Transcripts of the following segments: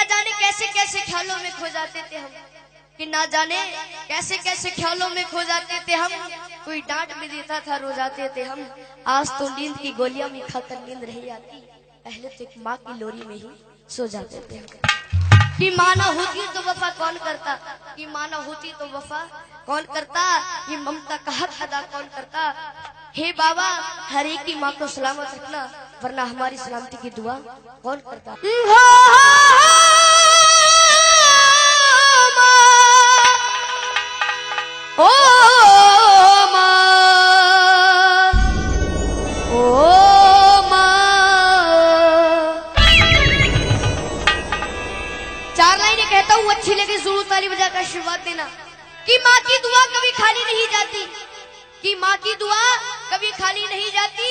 जाने कैसे कैसे ख्यालों में खो जाते थे हम, कि ना जाने कैसे कैसे ख्यालों में खो जाते थे हम। कोई डांट भी देता था रो जाते थे हम। आज तो नींद की गोलियां भी खाकर नींद नहीं आती, पहले तो एक माँ की लोरी में ही सो जाते थे। कि माँ ना होती तो वफा कौन करता, कि माँ ना होती तो वफा कौन करता, ये ममता का हक अदा कौन करता। हे बाबा हर एक की माँ को सलामत रखना, वरना हमारी सलामती की दुआ कौन करता। ओ माँ, ओ माँ। चार लाइनें कहता हूँ, अच्छी लगे जरूर ताली बजाकर आशीर्वाद देना। कि माँ की दुआ कभी खाली नहीं जाती, कि माँ की दुआ कभी खाली नहीं जाती।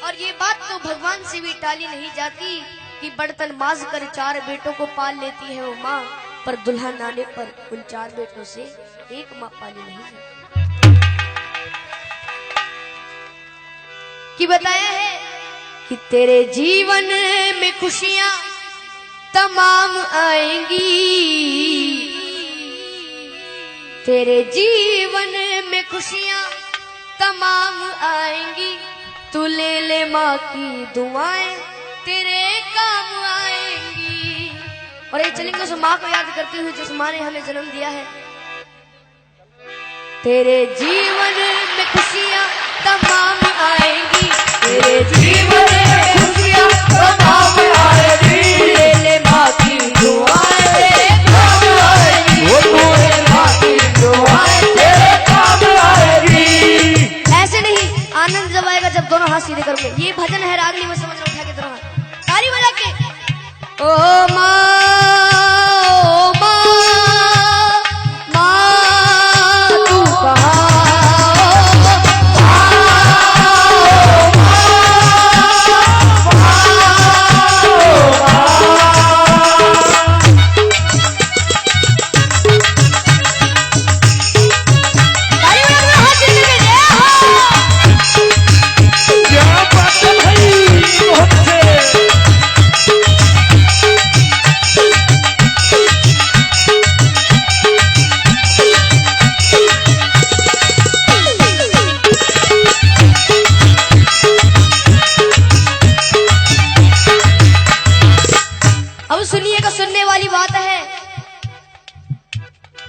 और ये बात तो भगवान से भी टाली नहीं जाती, कि बर्तन माज कर 4 बेटों को पाल लेती है वो माँ, पर दुल्हन आने पर उन 4 बेटों से एक माँ पाली नहीं जाती। कि बताया है कि तेरे जीवन में खुशियां तमाम आएंगी, तेरे जीवन में खुशियां तमाम आएंगी। तू ले ले माँ की दुआएं तेरे काम आएंगी। और ये चलेंगे उस माँ को याद करते हुए जिस माँ ने हमें जन्म दिया है। तेरे जीवन में खुशियां तमाम आएंगी, तेरे जीवन में खुशियां तमाम आएंगी। ले ले माँ की दुआएं तेरे काम आएंगी, ले माँ की दुआएं तेरे काम आएंगी। ऐसे नहीं, आनंद जब आएगा जब दोनों हाथ सीधे करोगे। ये भजन है रागनी में, समझ रहे, उठा के दोनों हाथ ताली बजा के। ओ माँ, ओ माँ, माँ तू कहाँ।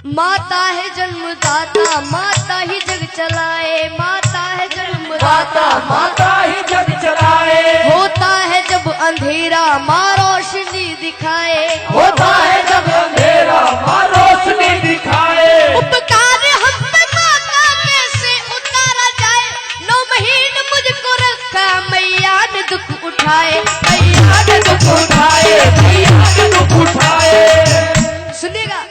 माता है जन्मदाता, माता ही जग चलाए, माता है जन्मदाता, माता ही जग चलाए। होता है जब अंधेरा माँ रोशनी दिखाए, होता है जब अंधेरा माँ रोशनी दिखाए। उपकार हम पे माँ का कैसे उतारा जाए, 9 महीने मुझको रखा मैया ने दुख उठाए, मैया ने दुख उठाए, मैया ने दुख उठाए। सुनिएगा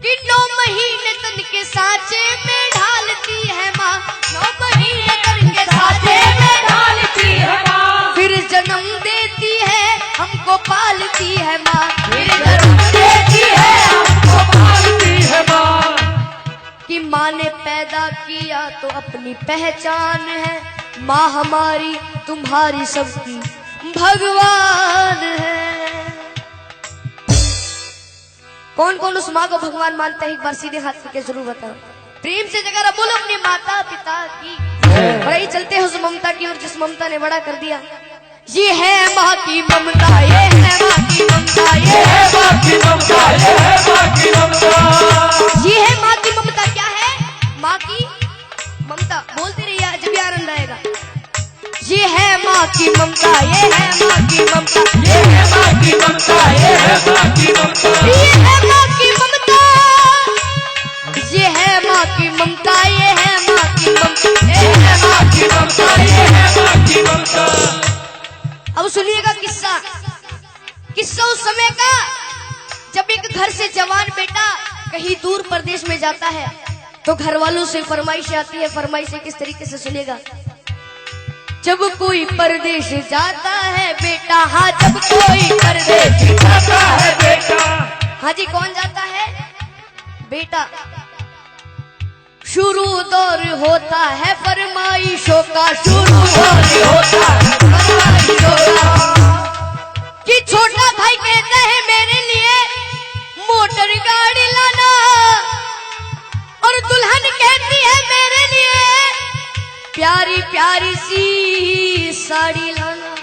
कि 9 महीने तन के सांचे में ढालती है माँ, 9 महीने तन के सांचे में ढालती है माँ। फिर जन्म देती है हमको पालती है माँ, फिर जन्म देती है हमको पालती है माँ। कि माँ ने पैदा किया तो अपनी पहचान है, माँ हमारी तुम्हारी सबकी भगवान है। कौन कौन उस माँ को भगवान मानता है, एक बार सीधे हाथ करके जरूर बताओ। प्रेम से जगह बोलो अपने माता पिता की। बड़ाई चलते हैं उस ममता की, और जिस ममता ने बड़ा कर दिया। ये है माँ की ममता, ये है माँ की ममता, ये है माँ की ममता, ये है माँ की ममता। ये है माँ की ममता। क्या है माँ की ममता? बोलते रहिए जब भी आनंद आएगा। ये है माँ की ममता, ये है माँ की ममता, ये है माँ की ममता, ये है माँ की ममता, ये है माँ की ममता, ये है माँ की ममता, ये है माँ की ममता, ये है माँ की ममता, ये है माँ की ममता। अब सुनिएगा किस्सा, किस्सा उस समय का जब एक घर से जवान बेटा कहीं दूर प्रदेश में जाता है, तो घर वालों से फरमाइश आती है। फरमाइश किस तरीके से सुनेगा। जब कोई परदेश जाता है बेटा, हाँ जब कोई परदेश जाता है बेटा, हाँ जी कौन जाता है बेटा। शुरू दौर होता है फरमाइशों का, शुरू दौर होता है फरमाइशों का। कि छोटा भाई कहता है मेरे प्यारी प्यारी सी साड़ी लाना।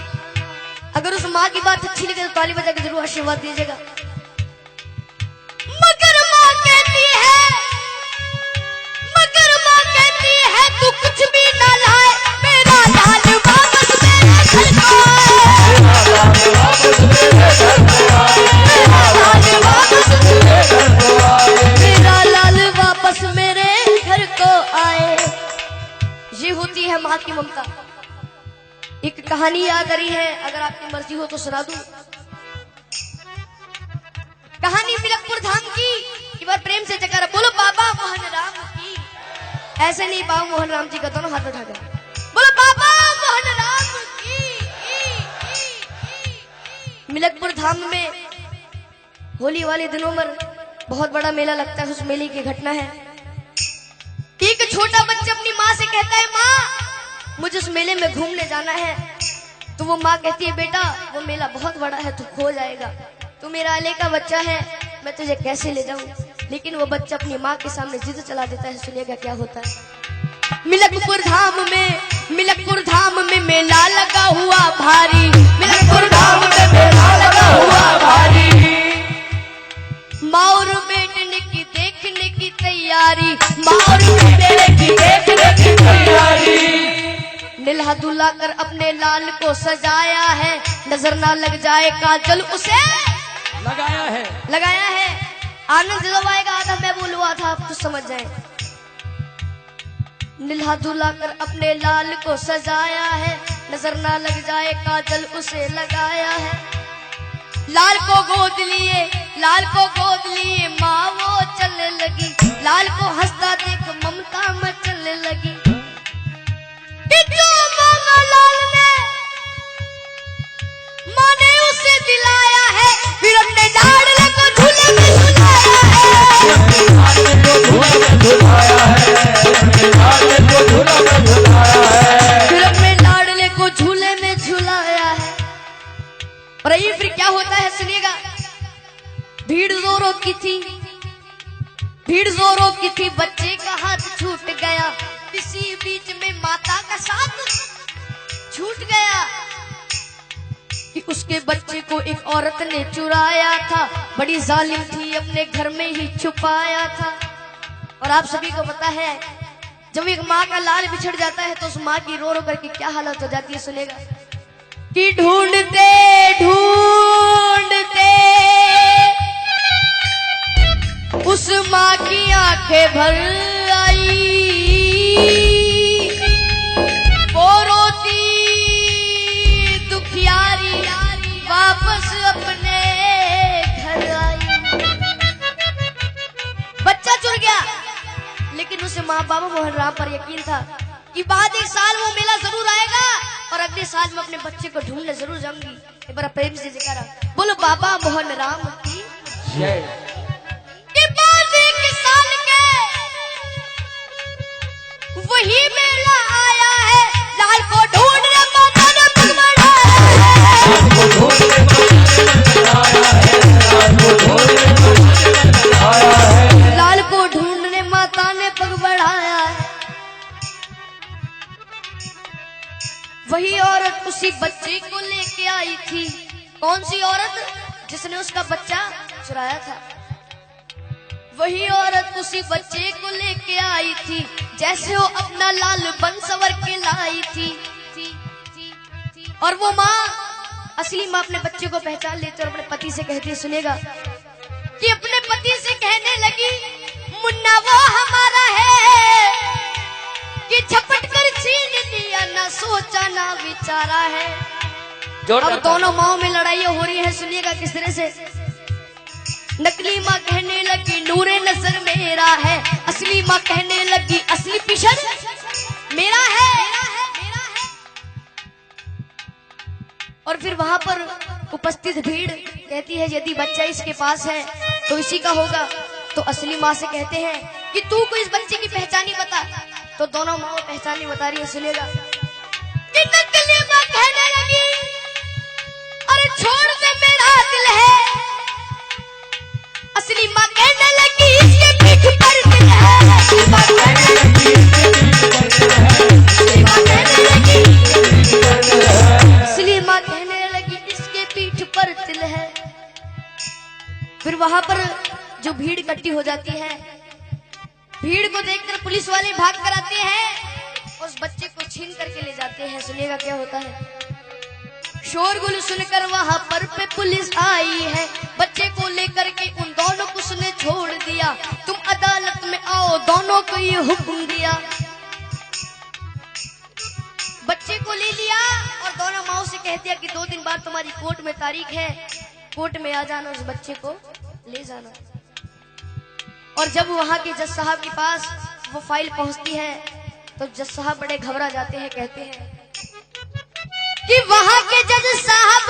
अगर उस माँ की बात अच्छी लगे तो ताली बजा के जरूर आशीर्वाद दीजिएगा। मगर माँ कहती है तू कुछ भी ना लाए, मेरा लाल वापस मेरे घर को आए, मेरा लाल वापस मेरे घर को आए। ये होती है माँ की ममता। एक कहानी याद आ रही है, अगर आपकी मर्जी हो तो सुना दूं। कहानी मिलकपुर धाम की। एक बार प्रेम से जयकारा बोलो बाबा मोहन राम की। ऐसे नहीं, बाबा मोहन राम जी का दोनों हाथ उठा कर बोलो बाबा मोहन राम की। मिलकपुर धाम में होली वाले दिनों में बहुत बड़ा मेला लगता है। उस मेले की घटना है, एक छोटा बच्चा अपनी माँ से कहता है, माँ मुझे उस मेले में घूमने जाना है। तो वो माँ कहती है, बेटा वो मेला बहुत बड़ा है, तू खो जाएगा, तू मेरा अले का बच्चा है, मैं तुझे कैसे ले जाऊं। लेकिन वो बच्चा अपनी माँ के सामने जिद चला देता है। सुनिएगा क्या होता है। मिलकपुर धाम में मेला लगा हुआ भारी, मिलकपुर धाम में मेला लगा हुआ भारी। माँ और बेटे की देखने की तैयारी, माँ और बेटे की देखने की तैयारी। नीला दुला कर अपने लाल को सजाया है, नजर ना लग जाए काजल उसे लगाया है। आनंद जब आएगा आधा मैं बोलूआ था, आप तो समझ जाए। नीला दुला कर अपने लाल को सजाया है, नजर ना लग जाए काजल उसे लगाया है। लाल को गोद लिए माँ वो चलने लगी, लाल को हंसता देख ममता में चलने लगी। माँ ने उसे दिलाया है, फिर अपने लाडले को झूले में झुलाया है। और ये फिर क्या होता है सुनिएगा। भीड़ जोरों की थी, बच्चे का हाथ छूट गया, इसी बीच में माता का साथ छूट गया कि उसके बच्चे को एक औरत ने चुराया था, बड़ी जालिम थी, अपने घर में ही छुपाया था। और आप सभी को पता है, जब एक माँ का लाल बिछड़ जाता है तो उस माँ की रो रो करके क्या हालत हो जाती है। सुनेगा कि ढूंढते उस माँ की आंखें भर आई, वो रोती दुखियारी वापस अपने घर आई। बच्चा चुर गया, लेकिन उसे माँ बाबा मोहन राम पर यकीन था कि बाद एक साल वो मेला जरूर आएगा और अगले साल मैं अपने बच्चे को ढूंढने जरूर जाऊंगी। एक बार प्रेम से जयकारा बोलो बाबा मोहन राम की जय। बाद एक साल के वही मेला आया है, लाल को ढूंढने माता ने पग बढ़ाया है, लाल को ढूंढने माता ने पग बढ़ाया है। वही औरत उसी बच्चे को लेके आई थी। कौन सी औरत? जिसने उसका बच्चा चुराया था। वही औरत उसी बच्चे को लेके आई थी, जैसे वो अपना लाल बन सवर के लाई थी। और वो माँ, असली माँ, अपने बच्चे को पहचान लेती और अपने पति से कहती, सुनेगा कि अपने पति से कहने लगी, मुन्ना वो हमारा है कि झपट कर छीन लिया, ना सोचा ना विचारा है। अब दोनों माओ में लड़ाई हो रही है। सुनिएगा किस तरह से। नकली माँ कहने लगी नूरे नजर मेरा है, असली माँ कहने लगी असली पिशन मेरा है। और फिर वहां पर उपस्थित भीड़ कहती है, यदि बच्चा इसके पास है तो इसी का होगा। तो असली माँ से कहते हैं कि तू को इस बच्चे की पहचानी बता। तो दोनों माँ पहचानी बता रही है। सुनेगा कि नकली माँ कहने लगी, अरे छोड़ दे मेरा दिल है। असली माँ कहने लगी, इसके पीठ पर दिल है। फिर वहां पर जो भीड़ इकट्ठी हो जाती है, भीड़ को देखकर पुलिस वाले भाग कर आते हैं, उस बच्चे को छीन करके ले जाते हैं। सुनिएगा क्या होता है। शोरगुल सुनकर वहां पर पे पुलिस आई है, बच्चे को लेकर के उन दोनों को उसने छोड़ दिया। तुम अदालत में आओ, दोनों को ये हुक्म दिया। बच्चे को ले लिया और दोनों माओ से कह दिया कि 2 दिन बाद तुम्हारी कोर्ट में तारीख है, कोर्ट में आ जाना, उस बच्चे को ले जाना। और जब वहां के जज साहब के पास वो फाइल पहुंचती है तो जज साहब बड़े घबरा जाते हैं, कहते हैं कि वहां के जज साहब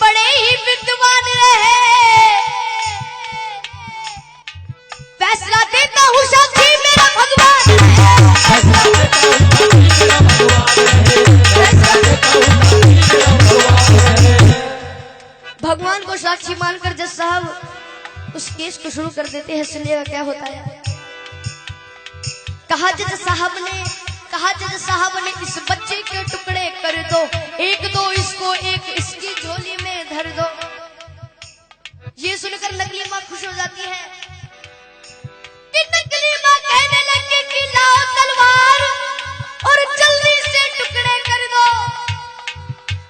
बड़े ही विद्वान रहे, फैसला देता हूं साक्षी मेरा भगवान भगवान को साक्षी मानकर जज साहब उस केस को शुरू कर देते हैं। सुनिएगा क्या होता है। कहा जज साहब ने इस बच्चे के टुकड़े कर दो, एक दो इसको, एक इसकी झोली में धर दो। ये सुनकर नकली माँ खुश हो जाती है कि नकली माँ कहने लगी कि लाओ तलवार और जल्दी से टुकड़े कर दो।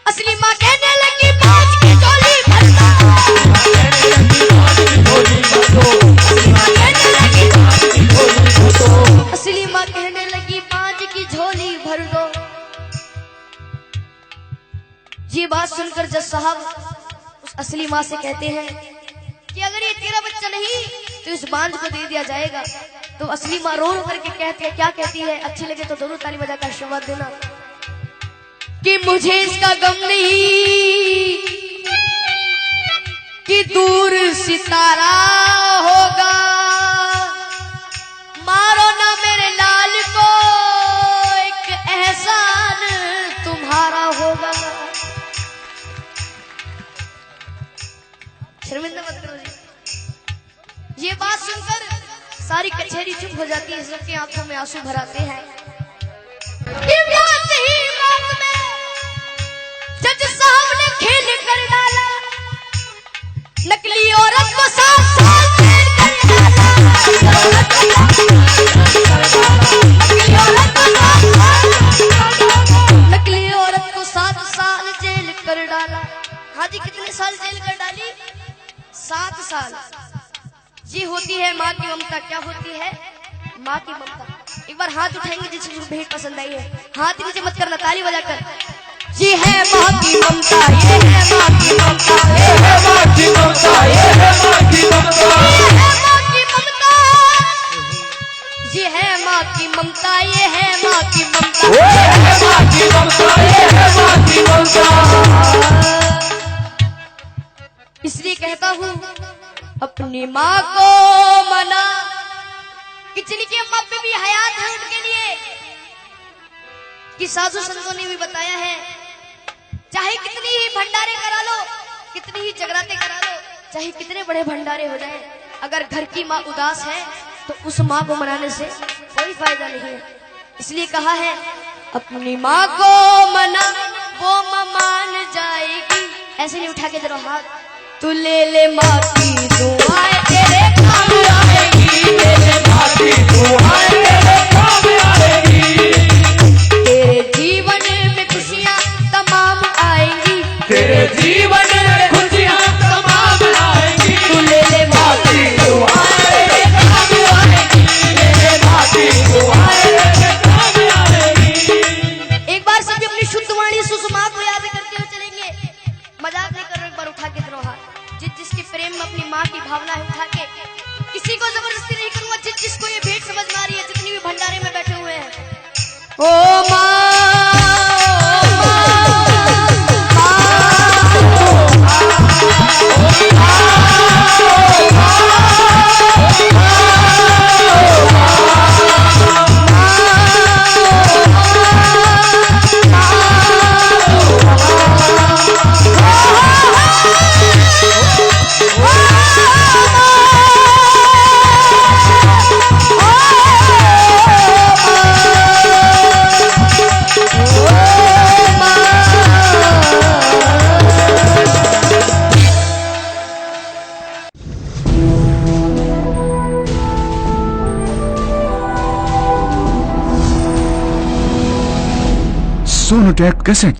असली माँ कहने लगी बाज की झोली भर दो। असली माँ कहने लगी बाज की झोली भर दो। ये बात सुनकर जज साहब उस असली माँ से कहते हैं कि अगर ये तेरा बच्चा नहीं तो इस बांझ को दे दिया जाएगा। तो असली माँ रो रो करके कहती है, क्या कहती है, अच्छी लगे तो दोनों ताली बजाकर आशीर्वाद देना कि मुझे इसका गम नहीं कि दूर सितारा होगा, मारो ना मेरे लाल को, एक एहसान तुम्हारा होगा। शर्मिंदा मत करो जी। ये बात सुनकर सारी कचहरी चुप हो जाती है, सबकी आंखों में आंसू भर आते हैं। जज साहब ने खेल कर डाला, नकली औरत को 7 साल जेल कर डाला। नकली औरत को 7 साल जेल कर डाला। हाँ जी, कितने साल जेल कर डाली? 7 साल। ये होती है माँ की ममता। क्या होती है? माँ की ममता। एक बार हाथ उठाएंगे जिसको भेंट पसंद आई है, हाथ नीचे मत करना, ताली बजाकर। ये है माँ की ममता, ये है माँ की ममता, ये है माँ की ममता, ये है माँ की ममता, ये है माँ की ममता, ये है माँ की ममता, ये है माँ की ममता, ये है माँ की ममता, ये है माँ की ममता। इसलिए कहता हूँ अपनी माँ को मना कि जिनकी अम्मा पे भी हयात है उनके लिए, कि साधु संतों ने भी बताया है चाहे कितनी ही भंडारे करा लो, कितनी ही जगराते करा लो, चाहे कितने बड़े भंडारे हो जाए, अगर घर की माँ उदास है तो उस माँ को मनाने से कोई फायदा नहीं है। इसलिए कहा है अपनी माँ को मना, वो माँ मान जाएगी। ऐसे नहीं उठा के जरा हाथ, तू ले माँ की दुआएं तेरे काम आएगी, ले माँ की दुआएं तेरे काम आएगी। तेरे जीवन में खुशियाँ तमाम आएंगी, तेरे जीवन में खुशियाँ तमाम आएंगी। तू ले माँ की दुआएं तेरे काम आएगी, ले माँ की दुआएं तेरे काम आएगी। एक बार सभी अपनी शुद्ध वाणी सुषमा को याद करते हुए चलेंगे। मजाक नहीं कर रहे, एक बार उठा के जरा हाथ। जिसके प्रेम में अपनी माँ की भावना है उठा के, किसी को जबरदस्ती नहीं करूंगा। जिसको ये भेंट समझ में आ रही है, जितनी भी भंडारे में बैठे हुए हैं, ओ माँ सोनू टेक कैसेट।